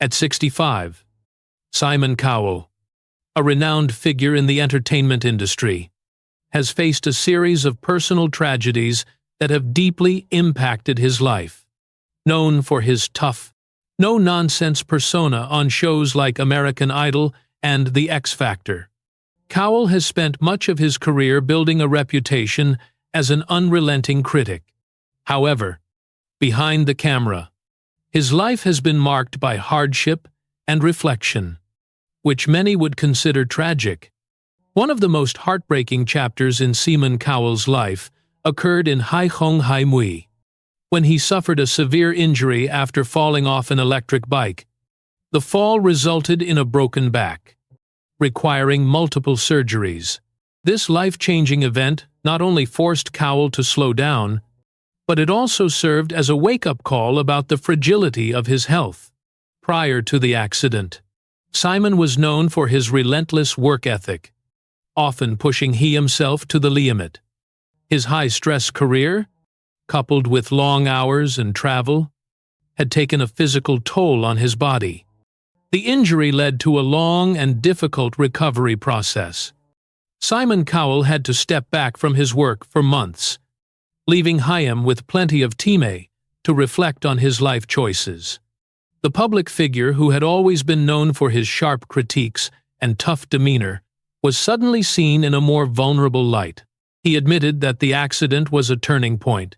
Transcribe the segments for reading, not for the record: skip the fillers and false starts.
At 65, Simon Cowell, a renowned figure in the entertainment industry, has faced a series of personal tragedies that have deeply impacted his life. Known for his tough, no-nonsense persona on shows like American Idol and The X Factor, Cowell has spent much of his career building a reputation as an unrelenting critic. However, behind the camera, his life has been marked by hardship and reflection, which many would consider tragic. One of the most heartbreaking chapters in Simon Cowell's life occurred in Hai Phong Hai Mui, when he suffered a severe injury after falling off an electric bike. The fall resulted in a broken back, requiring multiple surgeries. This life-changing event not only forced Cowell to slow down, but it also served as a wake-up call about the fragility of his health. Prior to the accident, Simon was known for his relentless work ethic, often pushing himself to the limit. His high-stress career, coupled with long hours and travel, had taken a physical toll on his body. The injury led to a long and difficult recovery process. Simon Cowell had to step back from his work for months, leaving Chaim with plenty of time to reflect on his life choices. The public figure who had always been known for his sharp critiques and tough demeanor was suddenly seen in a more vulnerable light. He admitted that the accident was a turning point,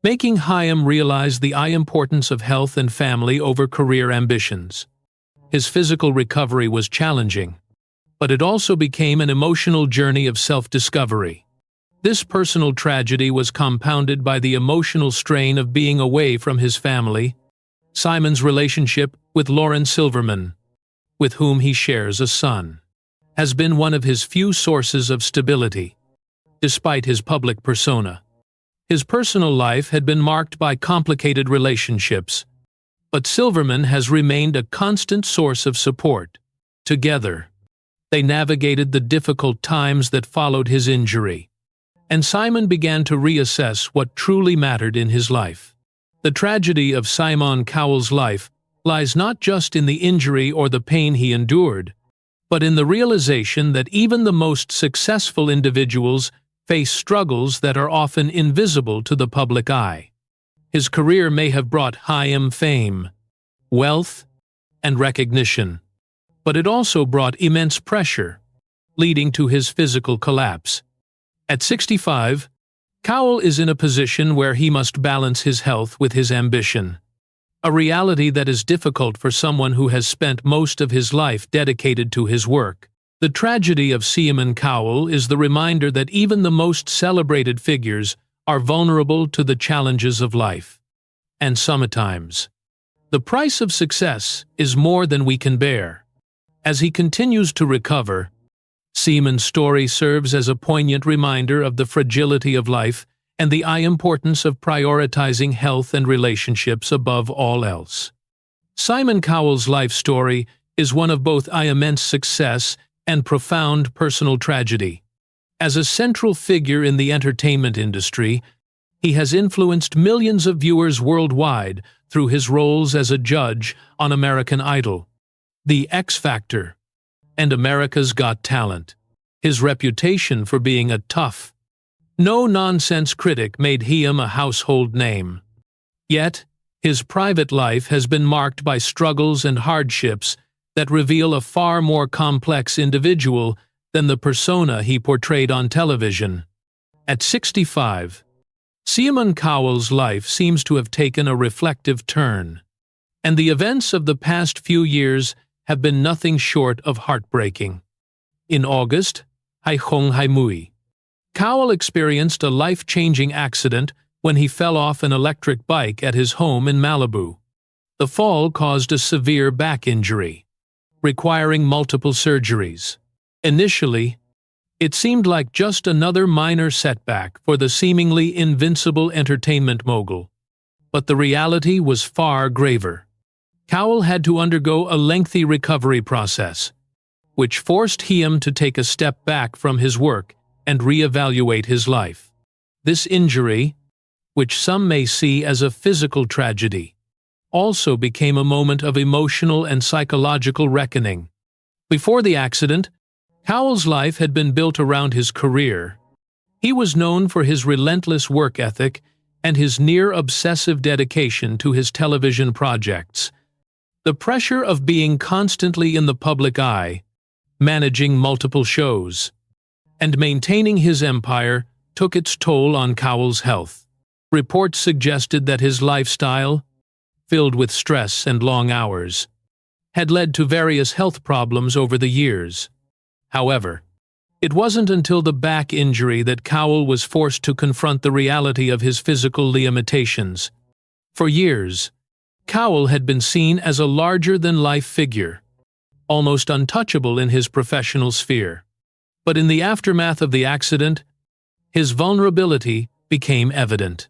making Chaim realize the importance of health and family over career ambitions. His physical recovery was challenging, but it also became an emotional journey of self-discovery. This personal tragedy was compounded by the emotional strain of being away from his family. Simon's relationship with Lauren Silverman, with whom he shares a son, has been one of his few sources of stability. Despite his public persona, his personal life had been marked by complicated relationships, but Silverman has remained a constant source of support. Together, they navigated the difficult times that followed his injury, and Simon began to reassess what truly mattered in his life. The tragedy of Simon Cowell's life lies not just in the injury or the pain he endured, but in the realization that even the most successful individuals face struggles that are often invisible to the public eye. His career may have brought Chaim fame, wealth, and recognition, but it also brought immense pressure, leading to his physical collapse. At 65, Cowell is in a position where he must balance his health with his ambition, a reality that is difficult for someone who has spent most of his life dedicated to his work. The tragedy of Simon Cowell is the reminder that even the most celebrated figures are vulnerable to the challenges of life. And sometimes, the price of success is more than we can bear. As he continues to recover, Simon's story serves as a poignant reminder of the fragility of life and the importance of prioritizing health and relationships above all else. Simon Cowell's life story is one of both immense success and profound personal tragedy. As a central figure in the entertainment industry, he has influenced millions of viewers worldwide through his roles as a judge on American Idol, The X Factor, and America's Got Talent. His reputation for being a tough, no-nonsense critic made him a household name. Yet, his private life has been marked by struggles and hardships that reveal a far more complex individual than the persona he portrayed on television. At 65, Simon Cowell's life seems to have taken a reflective turn, and the events of the past few years have been nothing short of heartbreaking. In August, Hai Phong Hai Mui, Cowell experienced a life-changing accident when he fell off an electric bike at his home in Malibu. The fall caused a severe back injury, requiring multiple surgeries. Initially, it seemed like just another minor setback for the seemingly invincible entertainment mogul. But the reality was far graver. Cowell had to undergo a lengthy recovery process, which forced him to take a step back from his work and reevaluate his life. This injury, which some may see as a physical tragedy, also became a moment of emotional and psychological reckoning. Before the accident, Cowell's life had been built around his career. He was known for his relentless work ethic and his near-obsessive dedication to his television projects. The pressure of being constantly in the public eye, managing multiple shows, and maintaining his empire took its toll on Cowell's health. Reports suggested that his lifestyle, filled with stress and long hours, had led to various health problems over the years. However, it wasn't until the back injury that Cowell was forced to confront the reality of his physical limitations. For years, Cowell had been seen as a larger-than-life figure, almost untouchable in his professional sphere. But in the aftermath of the accident, his vulnerability became evident.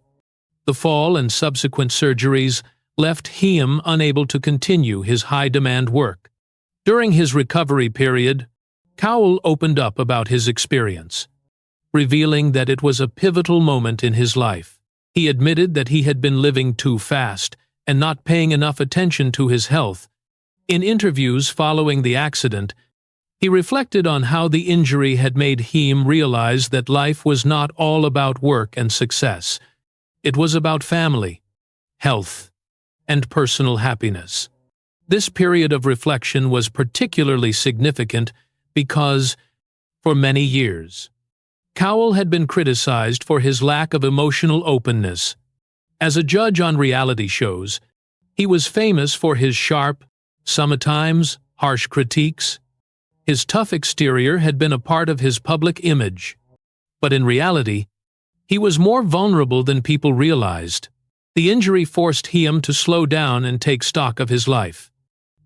The fall and subsequent surgeries left him unable to continue his high-demand work. During his recovery period, Cowell opened up about his experience, revealing that it was a pivotal moment in his life. He admitted that he had been living too fast and not paying enough attention to his health. In interviews following the accident, he reflected on how the injury had made him realize that life was not all about work and success. It was about family, health, and personal happiness. This period of reflection was particularly significant because, for many years, Cowell had been criticized for his lack of emotional openness. As a judge on reality shows, he was famous for his sharp, sometimes harsh critiques. His tough exterior had been a part of his public image, but in reality, he was more vulnerable than people realized. The injury forced him to slow down and take stock of his life,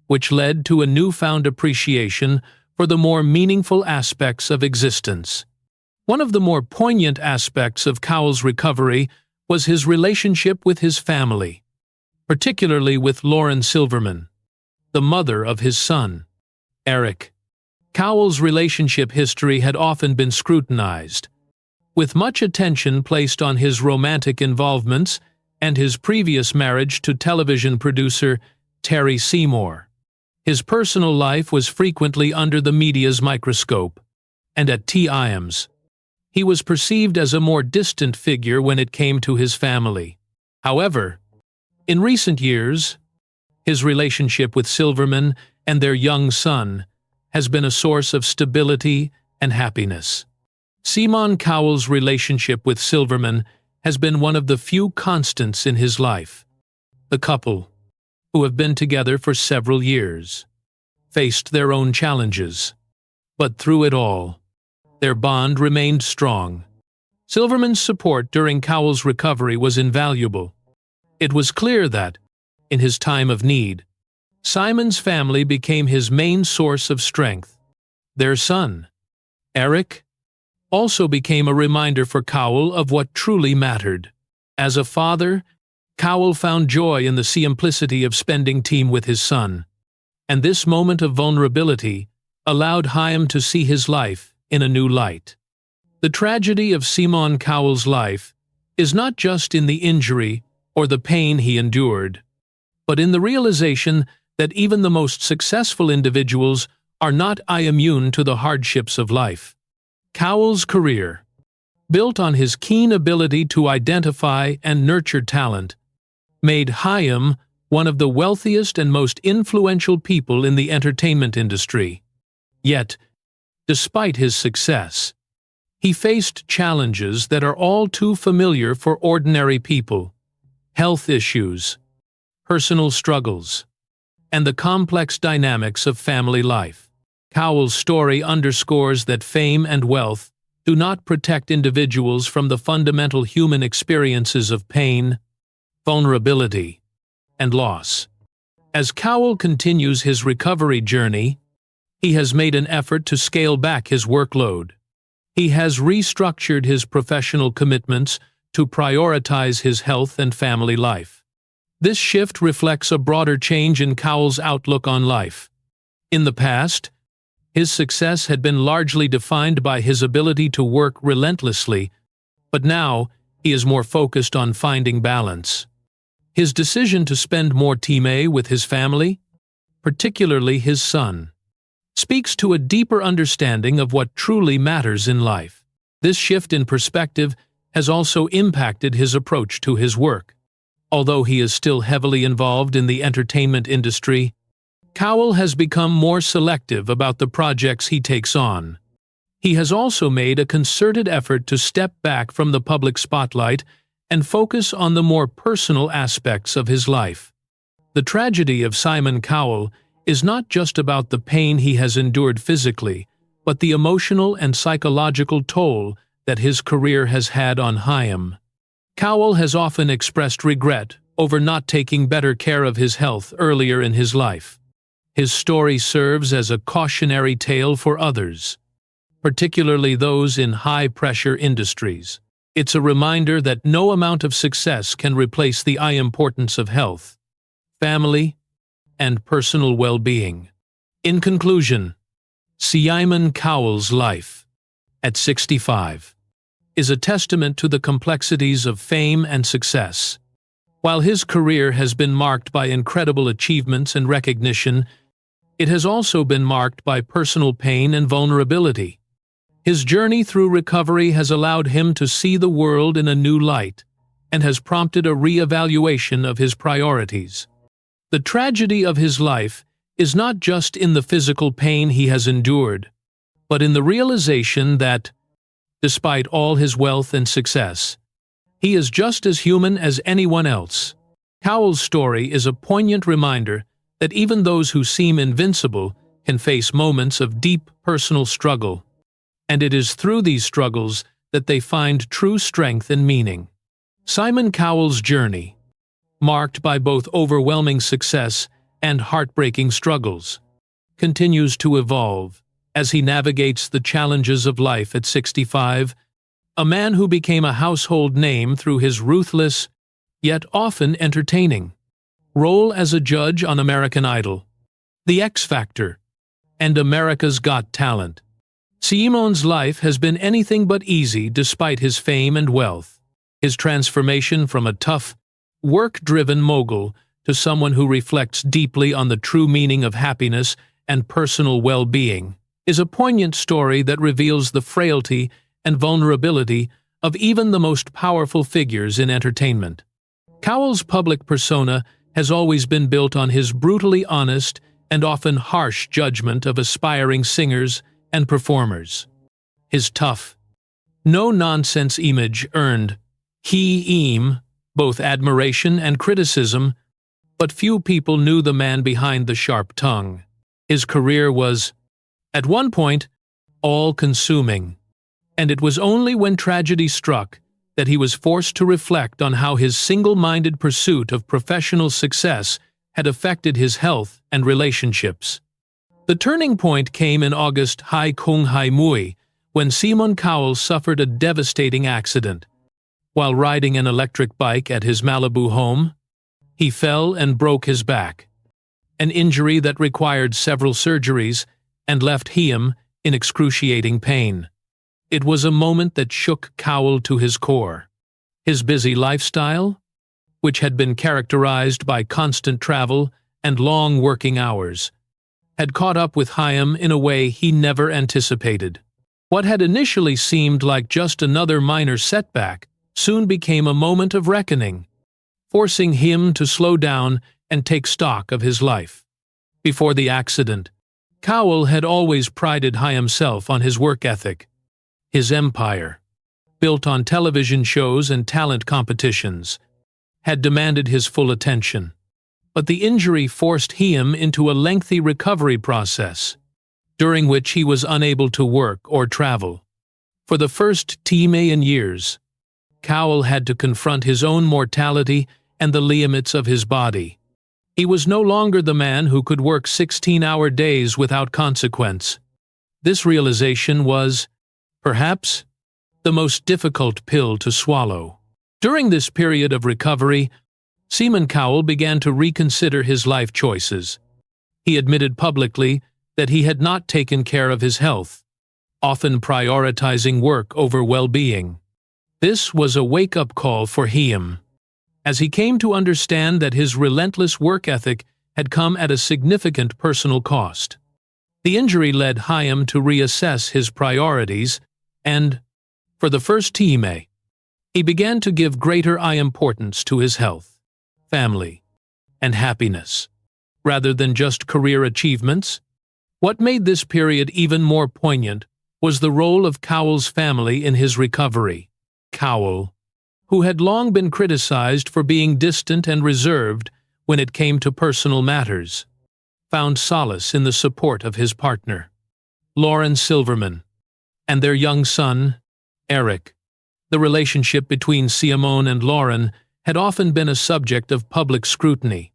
which led to a newfound appreciation for the more meaningful aspects of existence. One of the more poignant aspects of Cowell's recovery was his relationship with his family, particularly with Lauren Silverman, the mother of his son, Eric. Cowell's relationship history had often been scrutinized, with much attention placed on his romantic involvements and his previous marriage to television producer Terry Seymour. His personal life was frequently under the media's microscope, and at times, he was perceived as a more distant figure when it came to his family. However, in recent years, his relationship with Silverman and their young son has been a source of stability and happiness. Simon Cowell's relationship with Silverman has been one of the few constants in his life. The couple, who have been together for several years, faced their own challenges, but through it all, their bond remained strong. Silverman's support during Cowell's recovery was invaluable. It was clear that, in his time of need, Simon's family became his main source of strength. Their son, Eric, also became a reminder for Cowell of what truly mattered. As a father, Cowell found joy in the simplicity of spending time with his son, and this moment of vulnerability allowed him to see his life in a new light. The tragedy of Simon Cowell's life is not just in the injury or the pain he endured, but in the realization that even the most successful individuals are not immune to the hardships of life. Cowell's career, built on his keen ability to identify and nurture talent, made Chaim one of the wealthiest and most influential people in the entertainment industry. Yet, despite his success, he faced challenges that are all too familiar for ordinary people: health issues, personal struggles, and the complex dynamics of family life. Cowell's story underscores that fame and wealth do not protect individuals from the fundamental human experiences of pain, vulnerability, and loss. As Cowell continues his recovery journey, he has made an effort to scale back his workload. He has restructured his professional commitments to prioritize his health and family life. This shift reflects a broader change in Cowell's outlook on life. In the past, his success had been largely defined by his ability to work relentlessly, but now he is more focused on finding balance. His decision to spend more time with his family, particularly his son, speaks to a deeper understanding of what truly matters in life. This shift in perspective has also impacted his approach to his work. Although he is still heavily involved in the entertainment industry, Cowell has become more selective about the projects he takes on. He has also made a concerted effort to step back from the public spotlight and focus on the more personal aspects of his life. The tragedy of Simon Cowell is not just about the pain he has endured physically, but the emotional and psychological toll that his career has had on Chaim. Cowell has often expressed regret over not taking better care of his health earlier in his life. His story serves as a cautionary tale for others, particularly those in high-pressure industries. It's a reminder that no amount of success can replace the importance of health, family, and personal well-being. In conclusion, Simon Cowell's life, at 65, is a testament to the complexities of fame and success. While his career has been marked by incredible achievements and recognition, it has also been marked by personal pain and vulnerability. His journey through recovery has allowed him to see the world in a new light and has prompted a re-evaluation of his priorities. The tragedy of his life is not just in the physical pain he has endured, but in the realization that, despite all his wealth and success, he is just as human as anyone else. Cowell's story is a poignant reminder that even those who seem invincible can face moments of deep personal struggle, and it is through these struggles that they find true strength and meaning. Simon Cowell's journey, marked by both overwhelming success and heartbreaking struggles, continues to evolve as he navigates the challenges of life at 65, a man who became a household name through his ruthless, yet often entertaining, role as a judge on American Idol, The X Factor, and America's Got Talent. Simon's life has been anything but easy despite his fame and wealth. His transformation from a tough, work-driven mogul to someone who reflects deeply on the true meaning of happiness and personal well-being is a poignant story that reveals the frailty and vulnerability of even the most powerful figures in entertainment. Cowell's public persona has always been built on his brutally honest and often harsh judgment of aspiring singers and performers. His tough, no-nonsense image earned him both admiration and criticism, but few people knew the man behind the sharp tongue. His career was, at one point, all-consuming, and it was only when tragedy struck that he was forced to reflect on how his single-minded pursuit of professional success had affected his health and relationships. The turning point came in August Hai Kung Hai Mui, when Simon Cowell suffered a devastating accident. While riding an electric bike at his Malibu home, he fell and broke his back, an injury that required several surgeries and left him in excruciating pain. It was a moment that shook Cowell to his core. His busy lifestyle, which had been characterized by constant travel and long working hours, had caught up with Chaim in a way he never anticipated. What had initially seemed like just another minor setback soon became a moment of reckoning, forcing him to slow down and take stock of his life. Before the accident, Cowell had always prided himself on his work ethic. His empire, built on television shows and talent competitions, had demanded his full attention. But the injury forced him into a lengthy recovery process, during which he was unable to work or travel. For the first million years, Cowell had to confront his own mortality and the limits of his body. He was no longer the man who could work 16-hour days without consequence. This realization was, perhaps, the most difficult pill to swallow. During this period of recovery, Simon Cowell began to reconsider his life choices. He admitted publicly that he had not taken care of his health, often prioritizing work over well-being. This was a wake-up call for him. as he came to understand that his relentless work ethic had come at a significant personal cost. The injury led Chaim to reassess his priorities, and, for the first time, he began to give greater importance to his health, family, and happiness, rather than just career achievements. What made this period even more poignant was the role of Cowell's family in his recovery. Cowell, who had long been criticized for being distant and reserved when it came to personal matters, found solace in the support of his partner, Lauren Silverman, and their young son, Eric. The relationship between Simon and Lauren had often been a subject of public scrutiny,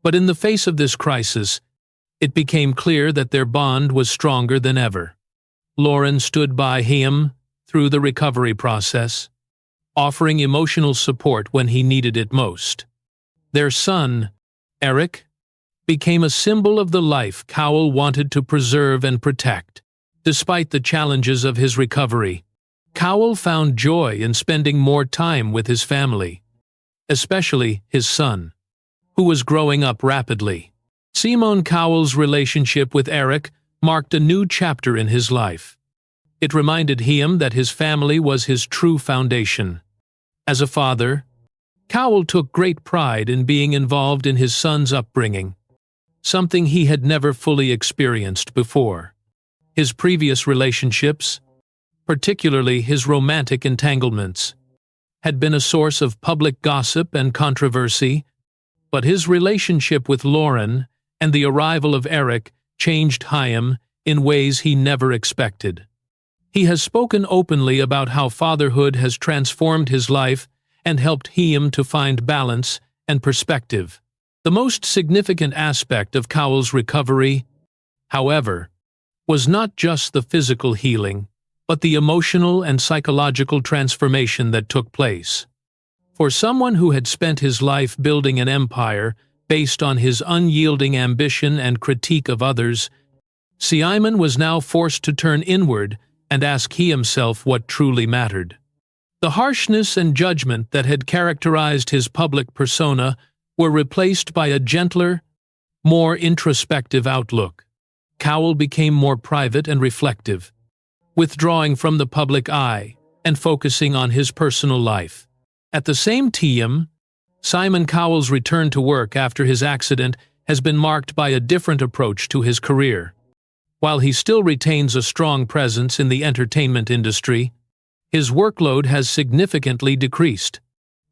but in the face of this crisis, it became clear that their bond was stronger than ever. Lauren stood by him through the recovery process, offering emotional support when he needed it most. Their son, Eric, became a symbol of the life Cowell wanted to preserve and protect. Despite the challenges of his recovery, Cowell found joy in spending more time with his family, especially his son, who was growing up rapidly. Simon Cowell's relationship with Eric marked a new chapter in his life. It reminded him that his family was his true foundation. As a father, Cowell took great pride in being involved in his son's upbringing, something he had never fully experienced before. His previous relationships, particularly his romantic entanglements, had been a source of public gossip and controversy, but his relationship with Lauren and the arrival of Eric changed Chaim in ways he never expected. He has spoken openly about how fatherhood has transformed his life and helped him to find balance and perspective. The most significant aspect of Cowell's recovery, however, was not just the physical healing, but the emotional and psychological transformation that took place. For someone who had spent his life building an empire based on his unyielding ambition and critique of others, Simon was now forced to turn inward and ask himself what truly mattered. The harshness and judgment that had characterized his public persona were replaced by a gentler, more introspective outlook. Cowell became more private and reflective, withdrawing from the public eye and focusing on his personal life. At the same time, Simon Cowell's return to work after his accident has been marked by a different approach to his career. While he still retains a strong presence in the entertainment industry, his workload has significantly decreased.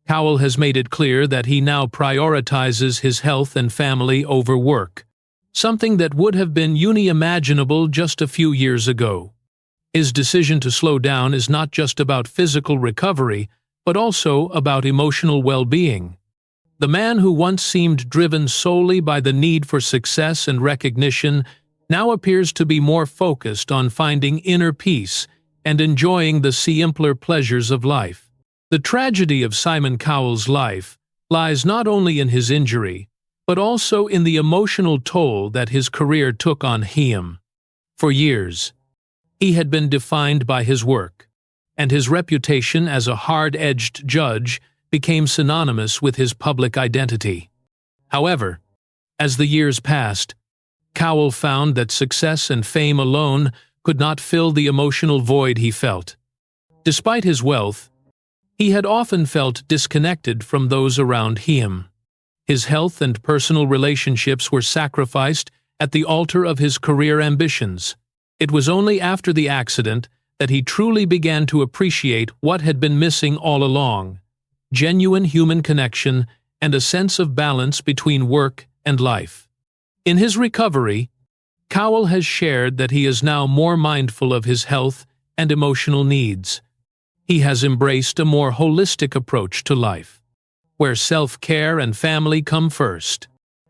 Cowell has made it clear that he now prioritizes his health and family over work, something that would have been unimaginable just a few years ago. His decision to slow down is not just about physical recovery, but also about emotional well-being. The man who once seemed driven solely by the need for success and recognition now appears to be more focused on finding inner peace and enjoying the simpler pleasures of life. The tragedy of Simon Cowell's life lies not only in his injury, but also in the emotional toll that his career took on him. For years, he had been defined by his work, and his reputation as a hard-edged judge became synonymous with his public identity. However, as the years passed, Cowell found that success and fame alone could not fill the emotional void he felt. Despite his wealth, he had often felt disconnected from those around him. His health and personal relationships were sacrificed at the altar of his career ambitions. It was only after the accident that he truly began to appreciate what had been missing all along: genuine human connection and a sense of balance between work and life. In his recovery, Cowell has shared that he is now more mindful of his health and emotional needs. He has embraced a more holistic approach to life, where self-care and family come first.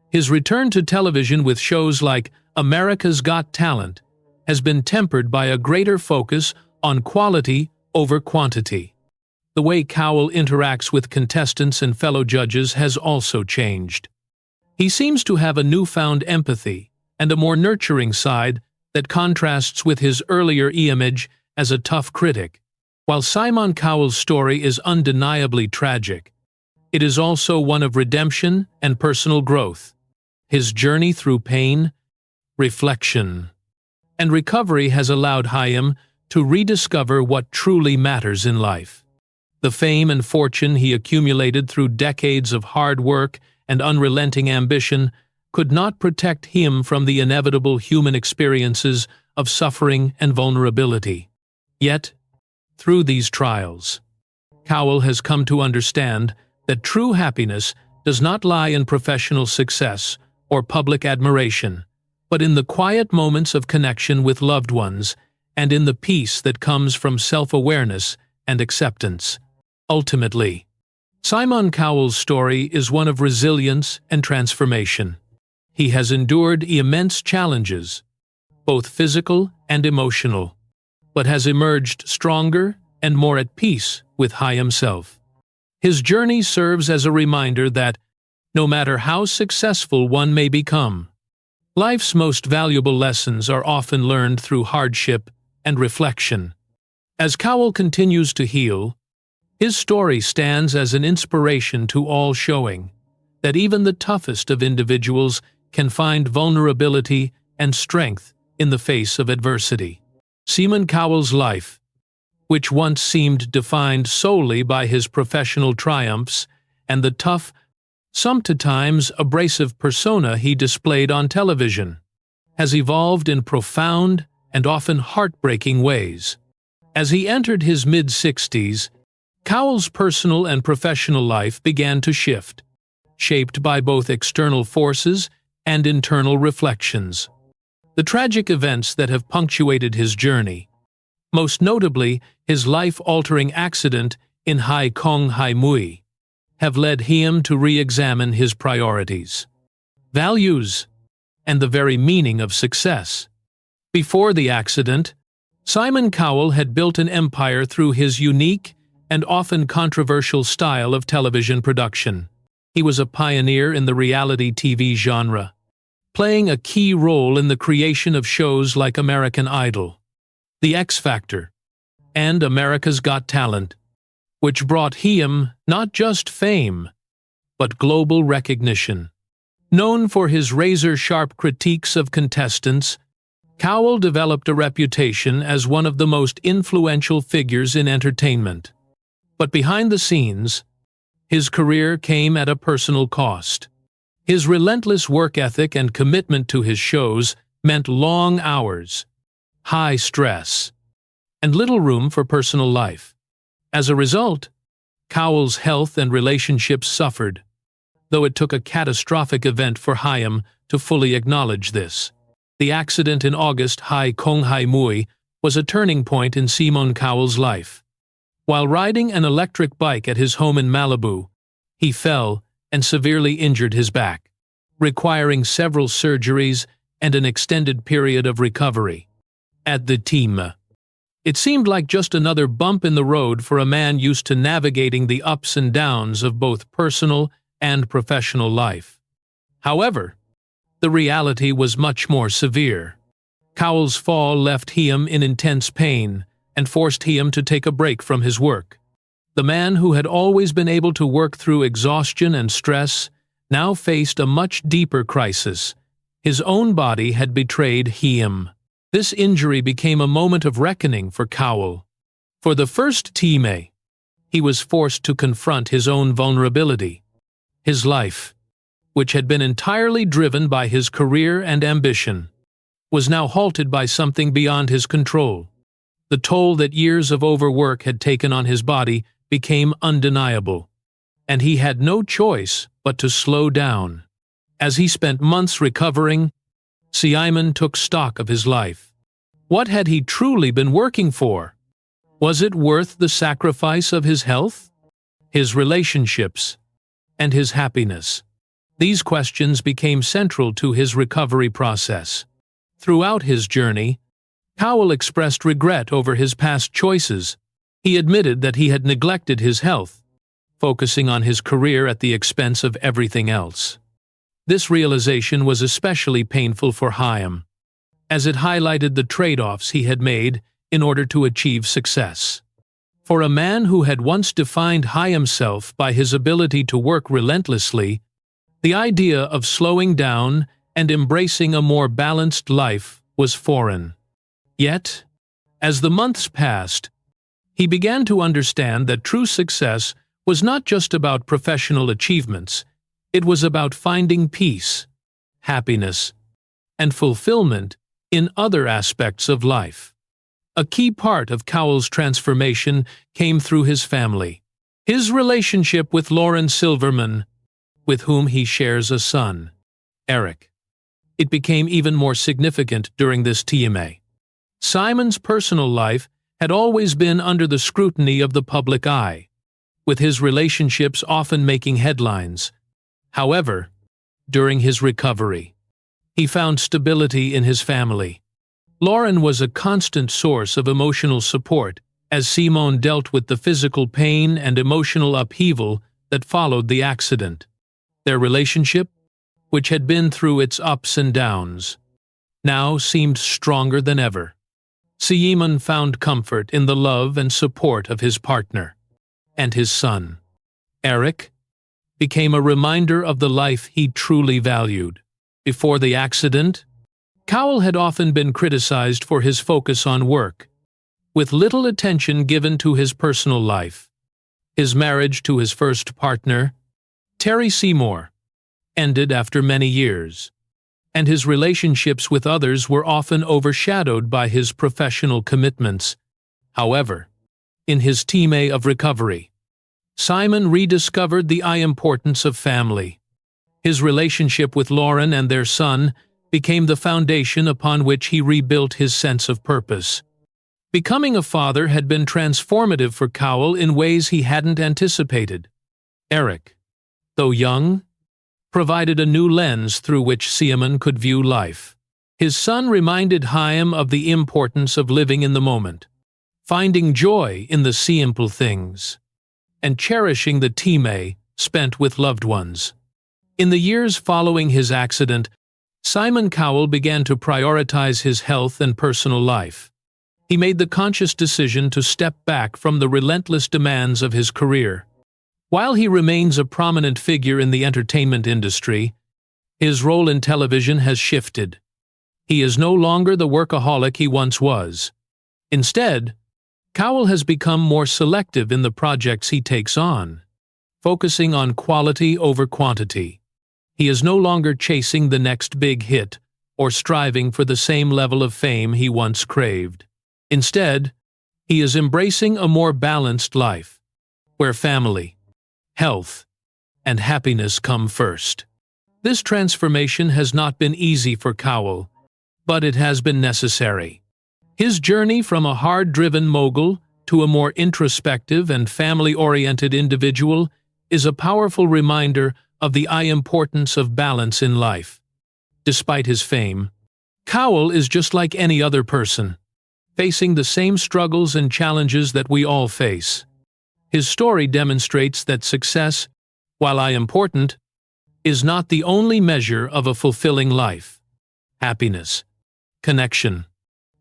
His return to television with shows like America's Got Talent has been tempered by a greater focus on quality over quantity. The way Cowell interacts with contestants and fellow judges has also changed. He seems to have a newfound empathy and a more nurturing side that contrasts with his earlier image as a tough critic. While Simon Cowell's story is undeniably tragic, it is also one of redemption and personal growth. His journey through pain, reflection, and recovery has allowed Chaim to rediscover what truly matters in life. The fame and fortune he accumulated through decades of hard work and unrelenting ambition could not protect him from the inevitable human experiences of suffering and vulnerability. Yet, through these trials, Cowell has come to understand that true happiness does not lie in professional success or public admiration, but in the quiet moments of connection with loved ones and in the peace that comes from self-awareness and acceptance. Ultimately, Simon Cowell's story is one of resilience and transformation. He has endured immense challenges, both physical and emotional, but has emerged stronger and more at peace with himself. His journey serves as a reminder that, no matter how successful one may become, life's most valuable lessons are often learned through hardship and reflection. As Cowell continues to heal, his story stands as an inspiration to all, showing that even the toughest of individuals can find vulnerability and strength in the face of adversity. Simon Cowell's life, which once seemed defined solely by his professional triumphs and the tough, sometimes abrasive persona he displayed on television, has evolved in profound and often heartbreaking ways. As he entered his mid-60s, Cowell's personal and professional life began to shift, shaped by both external forces and internal reflections. The tragic events that have punctuated his journey, most notably his life-altering accident in Hai Kong Hai Mui, have led him to re-examine his priorities, values, and the very meaning of success. Before the accident, Simon Cowell had built an empire through his unique and often controversial style of television production. He was a pioneer in the reality TV genre, playing a key role in the creation of shows like American Idol, The X Factor, and America's Got Talent, which brought him not just fame, but global recognition. Known for his razor-sharp critiques of contestants, Cowell developed a reputation as one of the most influential figures in entertainment. But behind the scenes, his career came at a personal cost. His relentless work ethic and commitment to his shows meant long hours, high stress, and little room for personal life. As a result, Cowell's health and relationships suffered, though it took a catastrophic event for Chaim to fully acknowledge this. The accident in August Hai Kong Hai Mui was a turning point in Simon Cowell's life. While riding an electric bike at his home in Malibu, he fell and severely injured his back, requiring several surgeries and an extended period of recovery. At the time, it seemed like just another bump in the road for a man used to navigating the ups and downs of both personal and professional life. However, the reality was much more severe. Cowell's fall left him in intense pain and forced him to take a break from his work. The man who had always been able to work through exhaustion and stress now faced a much deeper crisis. His own body had betrayed him. This injury became a moment of reckoning for Cowell. For the first time, he was forced to confront his own vulnerability. His life, which had been entirely driven by his career and ambition, was now halted by something beyond his control. The toll that years of overwork had taken on his body became undeniable, and he had no choice but to slow down. As he spent months recovering, Simon took stock of his life. What had he truly been working for? Was it worth the sacrifice of his health, his relationships, and his happiness? These questions became central to his recovery process. Throughout his journey, Cowell expressed regret over his past choices. He admitted that he had neglected his health, focusing on his career at the expense of everything else. This realization was especially painful for Chaim, as it highlighted the trade-offs he had made in order to achieve success. For a man who had once defined himself by his ability to work relentlessly, the idea of slowing down and embracing a more balanced life was foreign. Yet, as the months passed, he began to understand that true success was not just about professional achievements, it was about finding peace, happiness, and fulfillment in other aspects of life. A key part of Cowell's transformation came through his family. His relationship with Lauren Silverman, with whom he shares a son, Eric. It became even more significant during this time. Simon's personal life had always been under the scrutiny of the public eye, with his relationships often making headlines. However, during his recovery, he found stability in his family. Lauren was a constant source of emotional support as Simon dealt with the physical pain and emotional upheaval that followed the accident. Their relationship, which had been through its ups and downs, now seemed stronger than ever. Simon found comfort in the love and support of his partner, and his son, Eric, became a reminder of the life he truly valued. Before the accident, Cowell had often been criticized for his focus on work, with little attention given to his personal life. His marriage to his first partner, Terry Seymour, ended after many years, and his relationships with others were often overshadowed by his professional commitments. However, in his time of recovery, Simon rediscovered the importance of family. His relationship with Lauren and their son became the foundation upon which he rebuilt his sense of purpose. Becoming a father had been transformative for Cowell in ways he hadn't anticipated. Eric, though young, provided a new lens through which Simon could view life. His son reminded him of the importance of living in the moment, finding joy in the simple things, and cherishing the time spent with loved ones. In the years following his accident, Simon Cowell began to prioritize his health and personal life. He made the conscious decision to step back from the relentless demands of his career. While he remains a prominent figure in the entertainment industry, his role in television has shifted. He is no longer the workaholic he once was. Instead, Cowell has become more selective in the projects he takes on, focusing on quality over quantity. He is no longer chasing the next big hit or striving for the same level of fame he once craved. Instead, he is embracing a more balanced life, where family, health, and happiness come first. This transformation has not been easy for Cowell, but it has been necessary. His journey from a hard-driven mogul to a more introspective and family-oriented individual is a powerful reminder of the importance of balance in life. Despite his fame, Cowell is just like any other person, facing the same struggles and challenges that we all face. His story demonstrates that success, while important, is not the only measure of a fulfilling life. Happiness, connection,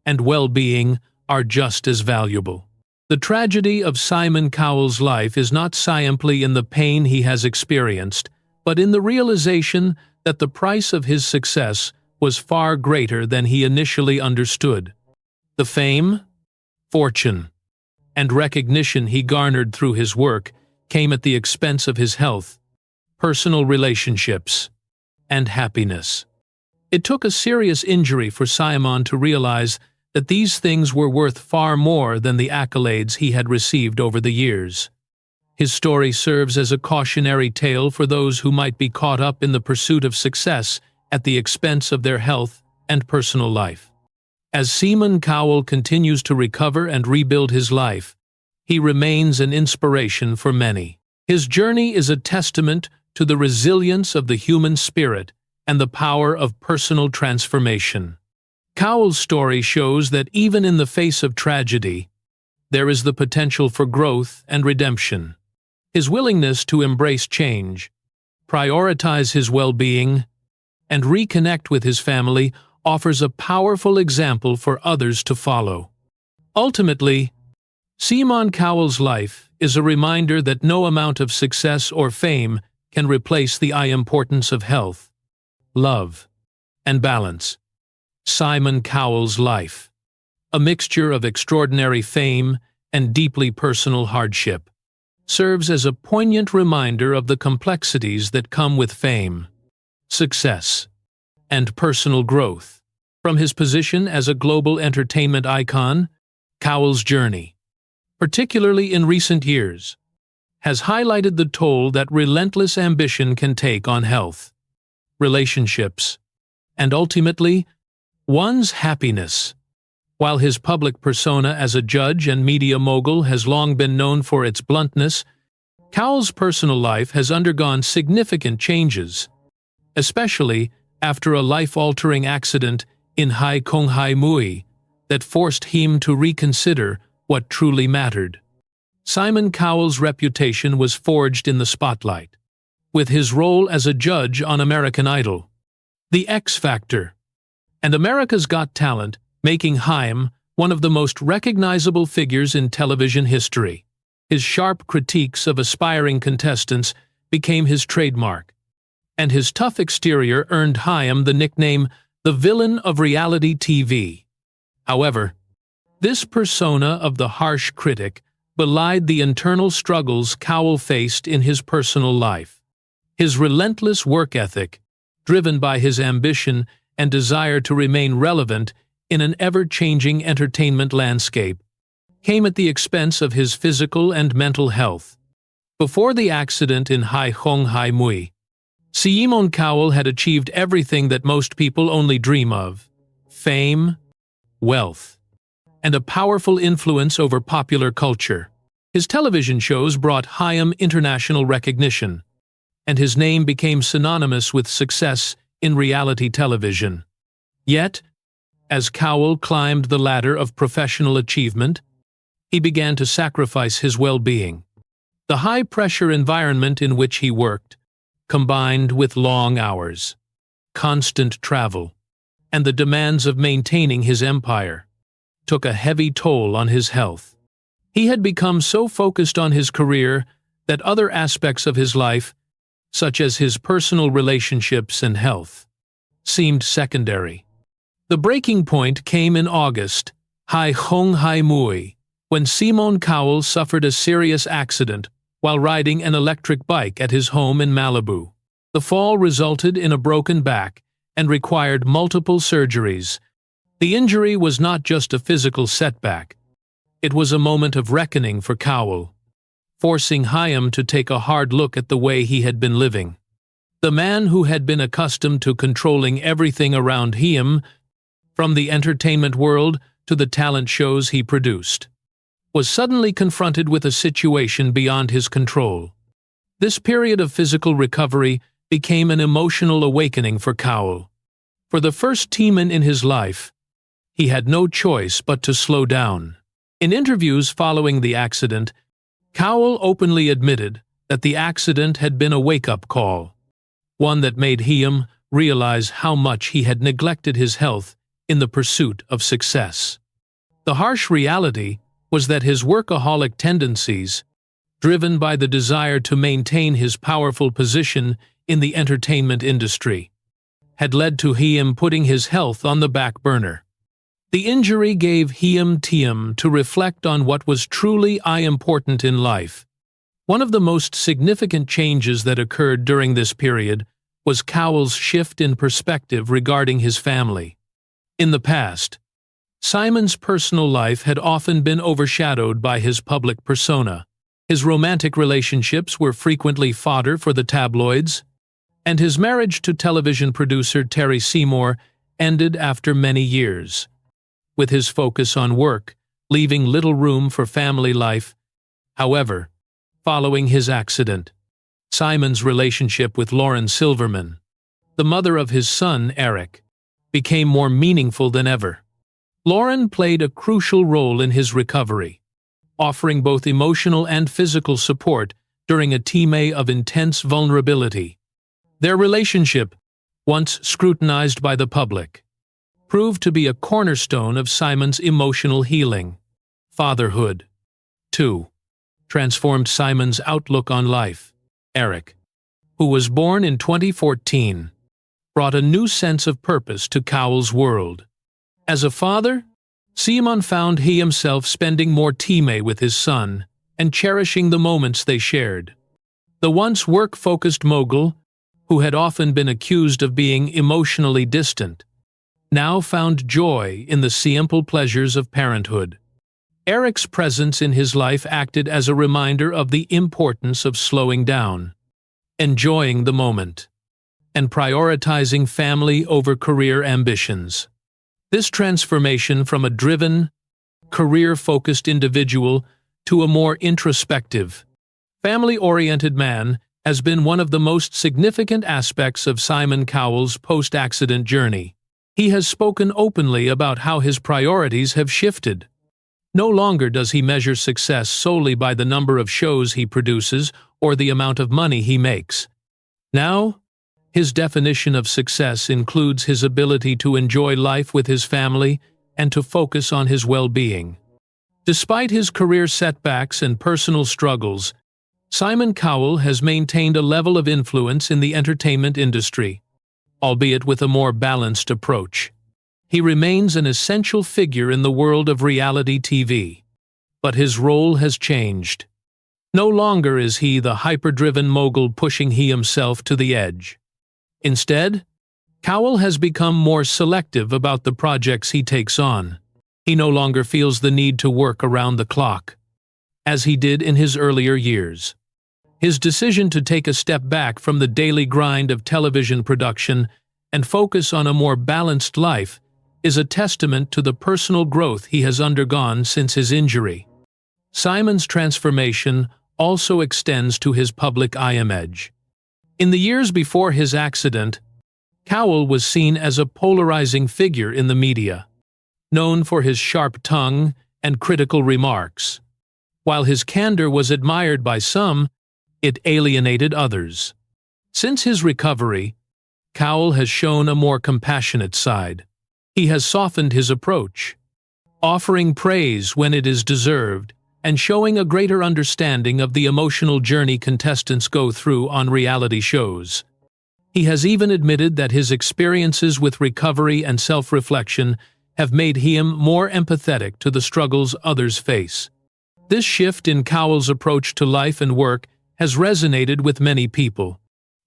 and well-being are just as valuable. The tragedy of Simon Cowell's life is not simply in the pain he has experienced, but in the realization that the price of his success was far greater than he initially understood. The fame, fortune, and recognition he garnered through his work came at the expense of his health, personal relationships, and happiness. It took a serious injury for Simon to realize that these things were worth far more than the accolades he had received over the years. His story serves as a cautionary tale for those who might be caught up in the pursuit of success at the expense of their health and personal life. As Simon Cowell continues to recover and rebuild his life, he remains an inspiration for many. His journey is a testament to the resilience of the human spirit and the power of personal transformation. Cowell's story shows that even in the face of tragedy, there is the potential for growth and redemption. His willingness to embrace change, prioritize his well-being, and reconnect with his family offers a powerful example for others to follow. Ultimately, Simon Cowell's life is a reminder that no amount of success or fame can replace the importance of health, love, and balance. Simon Cowell's life, a mixture of extraordinary fame and deeply personal hardship, serves as a poignant reminder of the complexities that come with fame, success, and personal growth. From his position as a global entertainment icon, Cowell's journey, particularly in recent years, has highlighted the toll that relentless ambition can take on health, relationships, and ultimately, one's happiness. While his public persona as a judge and media mogul has long been known for its bluntness, Cowell's personal life has undergone significant changes, especially after a life-altering accident in Hai Kong Hai Mui that forced him to reconsider what truly mattered. Simon Cowell's reputation was forged in the spotlight, with his role as a judge on American Idol, The X Factor, and America's Got Talent, making Haim one of the most recognizable figures in television history. His sharp critiques of aspiring contestants became his trademark, and his tough exterior earned Haim the nickname the villain of reality TV. However, this persona of the harsh critic belied the internal struggles Cowell faced in his personal life. His relentless work ethic, driven by his ambition and desire to remain relevant in an ever-changing entertainment landscape, came at the expense of his physical and mental health. Before the accident in Hai Kong Hai Mui, Simon Cowell had achieved everything that most people only dream of: fame, wealth, and a powerful influence over popular culture. His television shows brought Haim international recognition, and his name became synonymous with success in reality television. Yet, as Cowell climbed the ladder of professional achievement, he began to sacrifice his well-being. The high-pressure environment in which he worked, combined with long hours, constant travel, and the demands of maintaining his empire, took a heavy toll on his health. He had become so focused on his career that other aspects of his life, such as his personal relationships and health, seemed secondary. The breaking point came in August, Hai Kong Hai Mui, when Simon Cowell suffered a serious accident while riding an electric bike at his home in Malibu. The fall resulted in a broken back and required multiple surgeries. The injury was not just a physical setback. It was a moment of reckoning for Cowell, forcing Haim to take a hard look at the way he had been living. The man who had been accustomed to controlling everything around him, from the entertainment world to the talent shows he produced, was suddenly confronted with a situation beyond his control. This period of physical recovery became an emotional awakening for Cowell. For the first time in his life, he had no choice but to slow down. In interviews following the accident, Cowell openly admitted that the accident had been a wake-up call, one that made him realize how much he had neglected his health in the pursuit of success. The harsh reality was that his workaholic tendencies, driven by the desire to maintain his powerful position in the entertainment industry, had led to him putting his health on the back burner. The injury gave him time to reflect on what was truly important in life. One of the most significant changes that occurred during this period was Cowell's shift in perspective regarding his family. In the past, Simon's personal life had often been overshadowed by his public persona. His romantic relationships were frequently fodder for the tabloids, and his marriage to television producer Terry Seymour ended after many years. With his focus on work, leaving little room for family life. However, following his accident, Simon's relationship with Lauren Silverman, the mother of his son Eric, became more meaningful than ever. Lauren played a crucial role in his recovery, offering both emotional and physical support during a time of intense vulnerability. Their relationship, once scrutinized by the public, proved to be a cornerstone of Simon's emotional healing. Fatherhood. 2. Transformed Simon's outlook on life. Eric, who was born in 2014, brought a new sense of purpose to Cowell's world. As a father, Simon found he himself spending more time with his son and cherishing the moments they shared. The once work-focused mogul, who had often been accused of being emotionally distant, now found joy in the simple pleasures of parenthood. Eric's presence in his life acted as a reminder of the importance of slowing down, enjoying the moment, and prioritizing family over career ambitions. This transformation from a driven, career-focused individual to a more introspective, family-oriented man has been one of the most significant aspects of Simon Cowell's post-accident journey. He has spoken openly about how his priorities have shifted. No longer does he measure success solely by the number of shows he produces or the amount of money he makes. Now, his definition of success includes his ability to enjoy life with his family and to focus on his well-being. Despite his career setbacks and personal struggles, Simon Cowell has maintained a level of influence in the entertainment industry, albeit with a more balanced approach. He remains an essential figure in the world of reality TV, but his role has changed. No longer is he the hyper-driven mogul pushing himself to the edge. Instead, Cowell has become more selective about the projects he takes on. He no longer feels the need to work around the clock, as he did in his earlier years. His decision to take a step back from the daily grind of television production and focus on a more balanced life is a testament to the personal growth he has undergone since his injury. Simon's transformation also extends to his public image. In the years before his accident, Cowell was seen as a polarizing figure in the media, known for his sharp tongue and critical remarks. While his candor was admired by some, it alienated others. Since his recovery, Cowell has shown a more compassionate side. He has softened his approach, offering praise when it is deserved and showing a greater understanding of the emotional journey contestants go through on reality shows. He has even admitted that his experiences with recovery and self-reflection have made him more empathetic to the struggles others face. This shift in Cowell's approach to life and work has resonated with many people.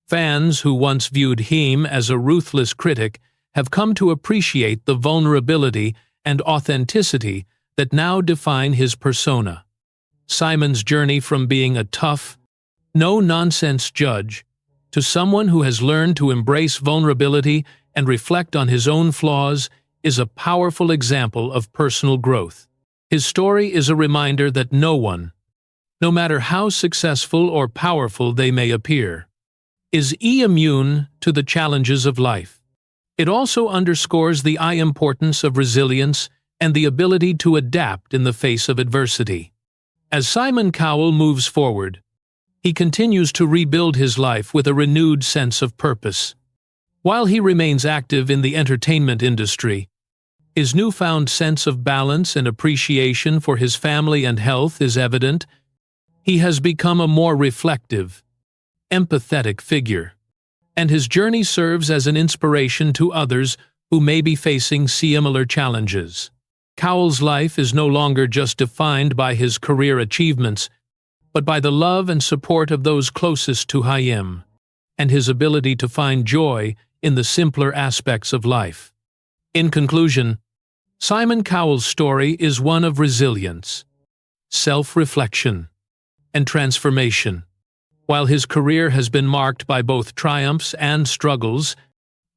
Fans who once viewed him as a ruthless critic have come to appreciate the vulnerability and authenticity that now define his persona. Simon's journey from being a tough, no-nonsense judge to someone who has learned to embrace vulnerability and reflect on his own flaws is a powerful example of personal growth. His story is a reminder that no one, no matter how successful or powerful they may appear, is immune to the challenges of life. It also underscores the importance of resilience and the ability to adapt in the face of adversity. As Simon Cowell moves forward, he continues to rebuild his life with a renewed sense of purpose. While he remains active in the entertainment industry, his newfound sense of balance and appreciation for his family and health is evident. He has become a more reflective, empathetic figure, and his journey serves as an inspiration to others who may be facing similar challenges. Cowell's life is no longer just defined by his career achievements, but by the love and support of those closest to him, and his ability to find joy in the simpler aspects of life. In conclusion, Simon Cowell's story is one of resilience, self-reflection, and transformation. While his career has been marked by both triumphs and struggles,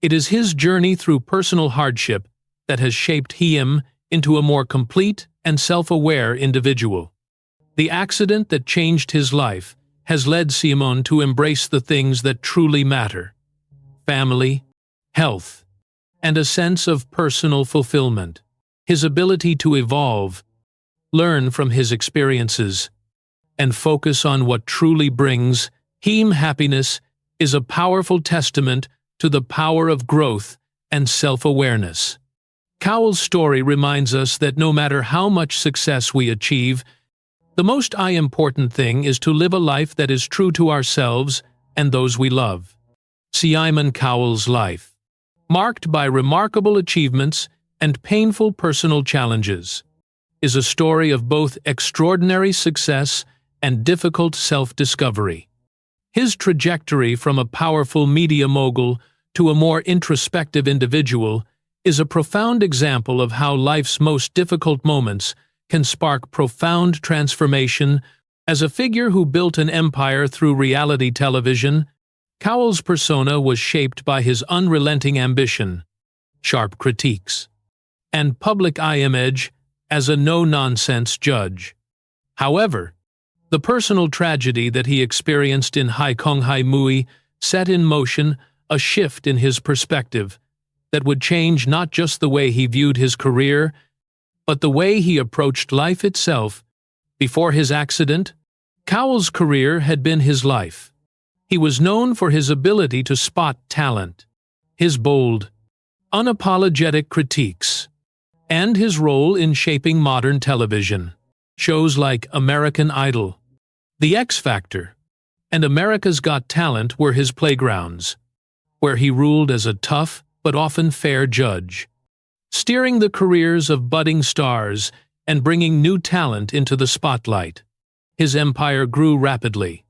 it is his journey through personal hardship that has shaped him into a more complete and self-aware individual. The accident that changed his life has led Simon to embrace the things that truly matter: family, health, and a sense of personal fulfillment. His ability to evolve, learn from his experiences, and focus on what truly brings him happiness is a powerful testament to the power of growth and self-awareness. Cowell's story reminds us that no matter how much success we achieve, The most important thing is to live a life that is true to ourselves and those we love. Simon Cowell's life, marked by remarkable achievements and painful personal challenges, is a story of both extraordinary success and difficult self-discovery. His trajectory from a powerful media mogul to a more introspective individual is a profound example of how life's most difficult moments can spark profound transformation. As a figure who built an empire through reality television, Cowell's persona was shaped by his unrelenting ambition, sharp critiques, and public eye image as a no-nonsense judge. However, the personal tragedy that he experienced in Hai Kong Hai Mui set in motion a shift in his perspective that would change not just the way he viewed his career, but the way he approached life itself. Before his accident, Cowell's career had been his life. He was known for his ability to spot talent, his bold, unapologetic critiques, and his role in shaping modern television. Shows like American Idol, The X Factor, and America's Got Talent were his playgrounds, where he ruled as a tough but often fair judge, steering the careers of budding stars and bringing new talent into the spotlight. His empire grew rapidly,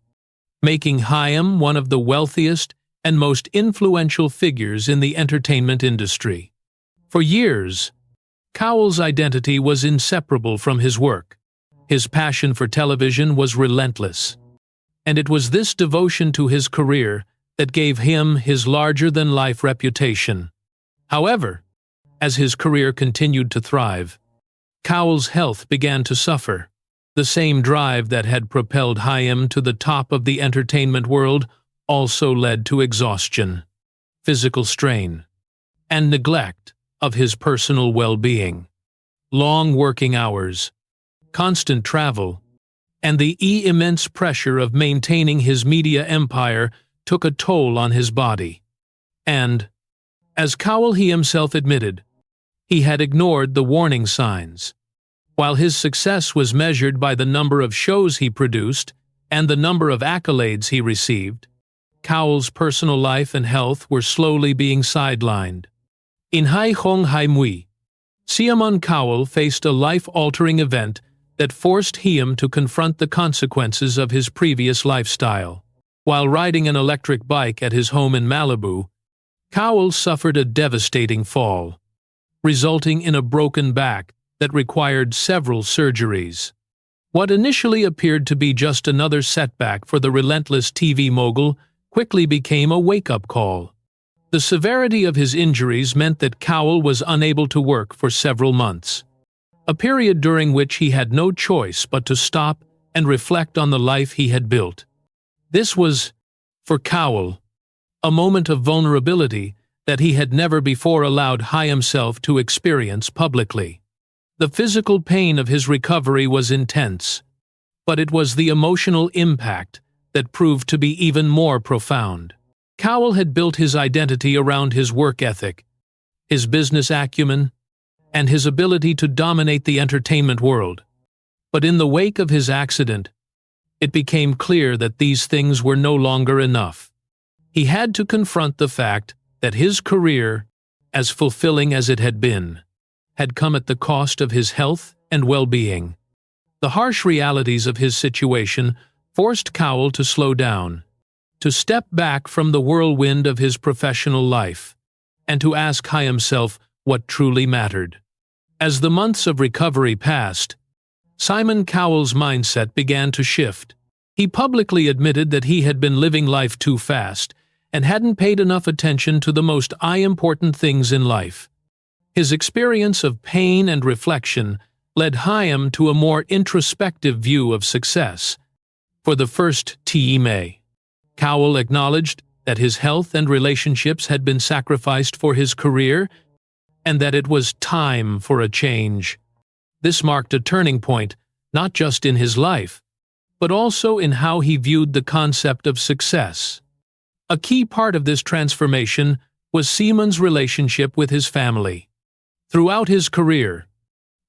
making Chaim one of the wealthiest and most influential figures in the entertainment industry. For years, Cowell's identity was inseparable from his work. His passion for television was relentless, and it was this devotion to his career that gave him his larger-than-life reputation. However, as his career continued to thrive, Cowell's health began to suffer. The same drive that had propelled Chaim to the top of the entertainment world also led to exhaustion, physical strain, and neglect of his personal well-being. Long working hours, constant travel, and the immense pressure of maintaining his media empire took a toll on his body. And, as Cowell himself admitted, he had ignored the warning signs. While his success was measured by the number of shows he produced and the number of accolades he received, Cowell's personal life and health were slowly being sidelined. In Hai Kong Hai Mui, Simon Cowell faced a life-altering event that forced him to confront the consequences of his previous lifestyle. While riding an electric bike at his home in Malibu, Cowell suffered a devastating fall, resulting in a broken back that required several surgeries. What initially appeared to be just another setback for the relentless TV mogul quickly became a wake-up call. The severity of his injuries meant that Cowell was unable to work for several months, a period during which he had no choice but to stop and reflect on the life he had built. This was, for Cowell, a moment of vulnerability that he had never before allowed himself to experience publicly. The physical pain of his recovery was intense, but it was the emotional impact that proved to be even more profound. Cowell had built his identity around his work ethic, his business acumen, and his ability to dominate the entertainment world. But in the wake of his accident, it became clear that these things were no longer enough. He had to confront the fact that his career, as fulfilling as it had been, had come at the cost of his health and well-being. The harsh realities of his situation forced Cowell to slow down, to step back from the whirlwind of his professional life, and to ask himself what truly mattered. As the months of recovery passed, Simon Cowell's mindset began to shift. He publicly admitted that he had been living life too fast and hadn't paid enough attention to the most important things in life. His experience of pain and reflection led Chaim to a more introspective view of success. For the first time, Cowell acknowledged that his health and relationships had been sacrificed for his career and that it was time for a change. This marked a turning point, not just in his life, but also in how he viewed the concept of success. A key part of this transformation was Simon's relationship with his family. Throughout his career,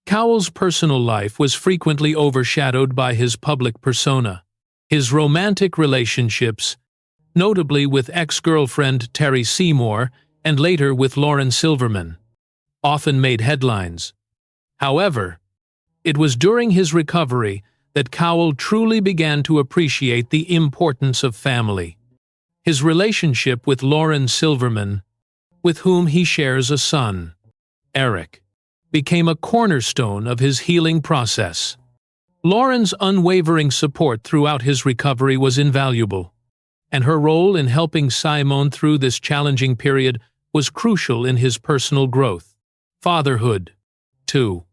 Cowell's personal life was frequently overshadowed by his public persona. His romantic relationships, notably with ex-girlfriend Terry Seymour and later with Lauren Silverman, often made headlines. However, it was during his recovery that Cowell truly began to appreciate the importance of family. His relationship with Lauren Silverman, with whom he shares a son, Eric, became a cornerstone of his healing process. Lauren's unwavering support throughout his recovery was invaluable, and her role in helping Simon through this challenging period was crucial in his personal growth. Fatherhood, too,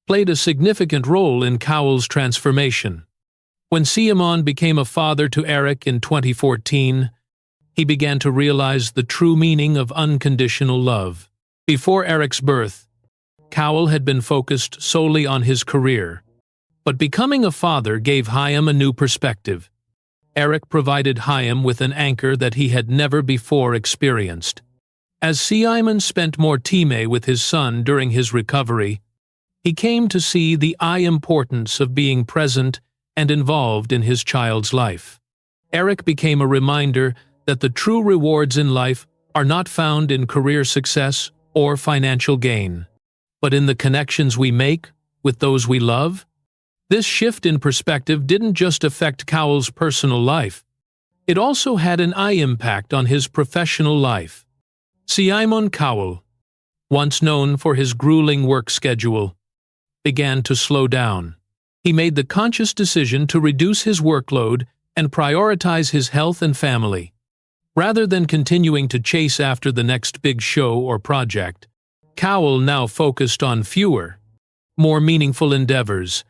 played a significant role in Cowell's transformation. When Simon became a father to Eric in 2014, he began to realize the true meaning of unconditional love. Before Eric's birth, Cowell had been focused solely on his career, but becoming a father gave Chaim a new perspective. Eric provided Chaim with an anchor that he had never before experienced. As Simon spent more time with his son during his recovery, he came to see the importance of being present and involved in his child's life. Eric became a reminder that the true rewards in life are not found in career success or financial gain, but in the connections we make with those we love. This shift in perspective didn't just affect Cowell's personal life, it also had an impact on his professional life. Simon Cowell, once known for his grueling work schedule, began to slow down. He made the conscious decision to reduce his workload and prioritize his health and family. Rather than continuing to chase after the next big show or project, Cowell now focused on fewer, more meaningful endeavors.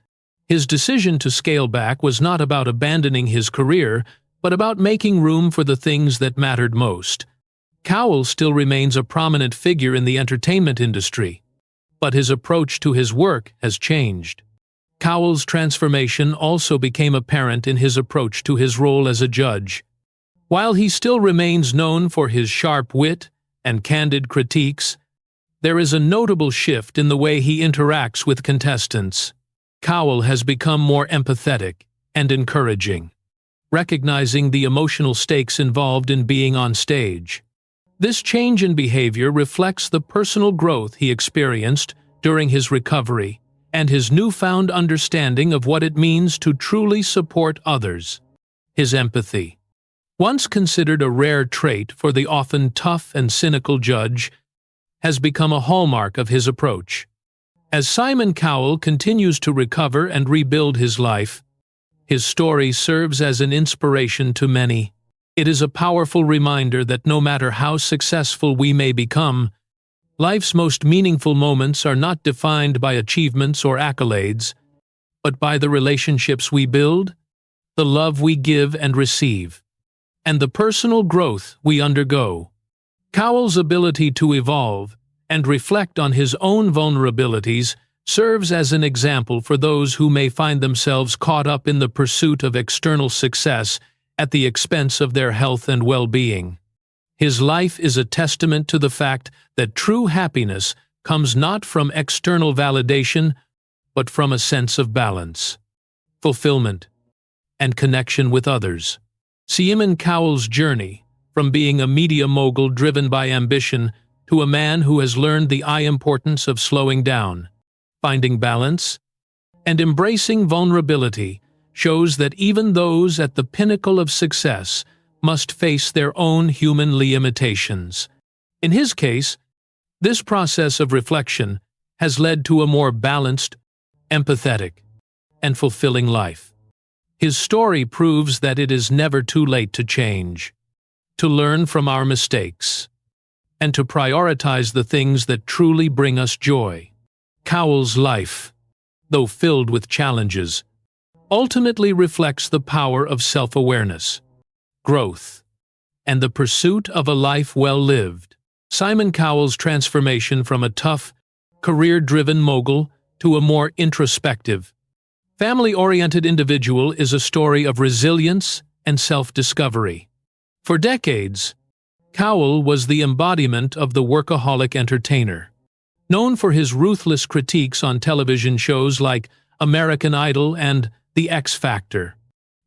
His decision to scale back was not about abandoning his career, but about making room for the things that mattered most. Cowell still remains a prominent figure in the entertainment industry, but his approach to his work has changed. Cowell's transformation also became apparent in his approach to his role as a judge. While he still remains known for his sharp wit and candid critiques, there is a notable shift in the way he interacts with contestants. Cowell has become more empathetic and encouraging, recognizing the emotional stakes involved in being on stage. This change in behavior reflects the personal growth he experienced during his recovery and his newfound understanding of what it means to truly support others. His empathy, once considered a rare trait for the often tough and cynical judge, has become a hallmark of his approach. As Simon Cowell continues to recover and rebuild his life, his story serves as an inspiration to many. It is a powerful reminder that no matter how successful we may become, life's most meaningful moments are not defined by achievements or accolades, but by the relationships we build, the love we give and receive, and the personal growth we undergo. Cowell's ability to evolve and reflect on his own vulnerabilities serves as an example for those who may find themselves caught up in the pursuit of external success at the expense of their health and well-being. His life is a testament to the fact that true happiness comes not from external validation, but from a sense of balance, fulfillment, and connection with others. Simon Cowell's journey, from being a media mogul driven by ambition to a man who has learned the importance of slowing down, finding balance, and embracing vulnerability, shows that even those at the pinnacle of success must face their own human limitations. In his case, this process of reflection has led to a more balanced, empathetic, and fulfilling life. His story proves that it is never too late to change, to learn from our mistakes, and to prioritize the things that truly bring us joy. Cowell's life, though filled with challenges, ultimately reflects the power of self-awareness, growth, and the pursuit of a life well lived. Simon Cowell's transformation from a tough, career-driven mogul to a more introspective, family-oriented individual is a story of resilience and self-discovery. For decades, Cowell was the embodiment of the workaholic entertainer. Known for his ruthless critiques on television shows like American Idol and The X Factor,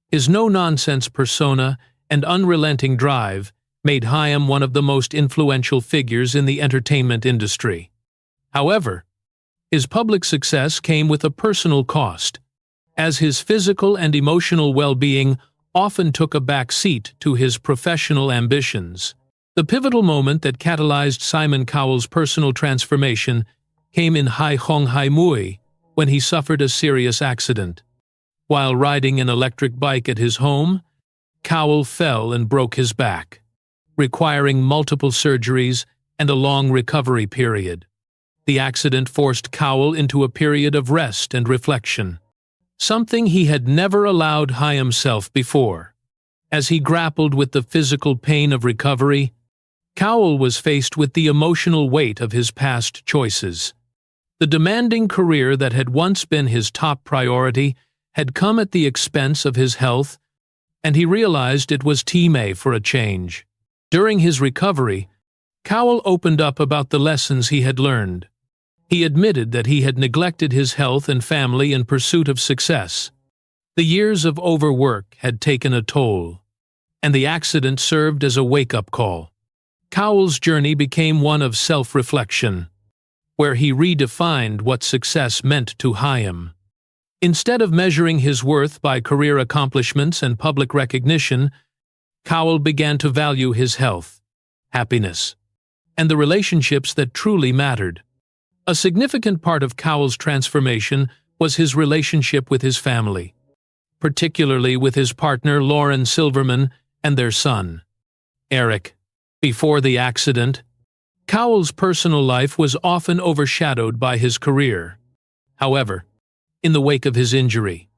his no-nonsense persona and unrelenting drive made Chaim one of the most influential figures in the entertainment industry. However, his public success came with a personal cost, as his physical and emotional well-being often took a back seat to his professional ambitions. The pivotal moment that catalyzed Simon Cowell's personal transformation came in Hai Hong Hai Mui, when he suffered a serious accident. While riding an electric bike at his home, Cowell fell and broke his back, requiring multiple surgeries and a long recovery period. The accident forced Cowell into a period of rest and reflection, something he had never allowed himself before. As he grappled with the physical pain of recovery, Cowell was faced with the emotional weight of his past choices. The demanding career that had once been his top priority had come at the expense of his health, and he realized it was time for a change. During his recovery, Cowell opened up about the lessons he had learned. He admitted that he had neglected his health and family in pursuit of success. The years of overwork had taken a toll, and the accident served as a wake-up call. Cowell's journey became one of self-reflection, where he redefined what success meant to Chaim. Instead of measuring his worth by career accomplishments and public recognition, Cowell began to value his health, happiness, and the relationships that truly mattered. A significant part of Cowell's transformation was his relationship with his family, particularly with his partner Lauren Silverman and their son, Eric. Before the accident, Cowell's personal life was often overshadowed by his career. However, in the wake of his injury,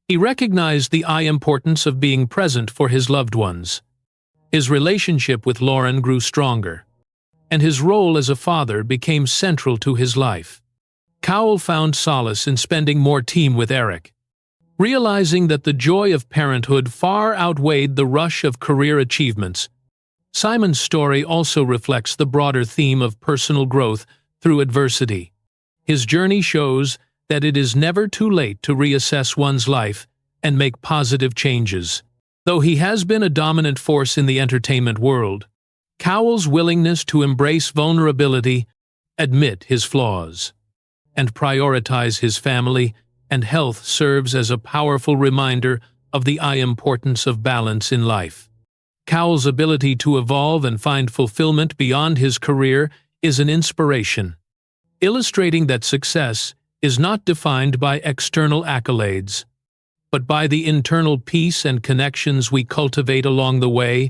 he recognized the importance of being present for his loved ones. His relationship with Lauren grew stronger, and his role as a father became central to his life. Cowell found solace in spending more time with Eric, realizing that the joy of parenthood far outweighed the rush of career achievements. Simon's story also reflects the broader theme of personal growth through adversity. His journey shows that it is never too late to reassess one's life and make positive changes. Though he has been a dominant force in the entertainment world, Cowell's willingness to embrace vulnerability, admit his flaws, and prioritize his family and health serves as a powerful reminder of the importance of balance in life. Cowell's ability to evolve and find fulfillment beyond his career is an inspiration, illustrating that success is not defined by external accolades, but by the internal peace and connections we cultivate along the way.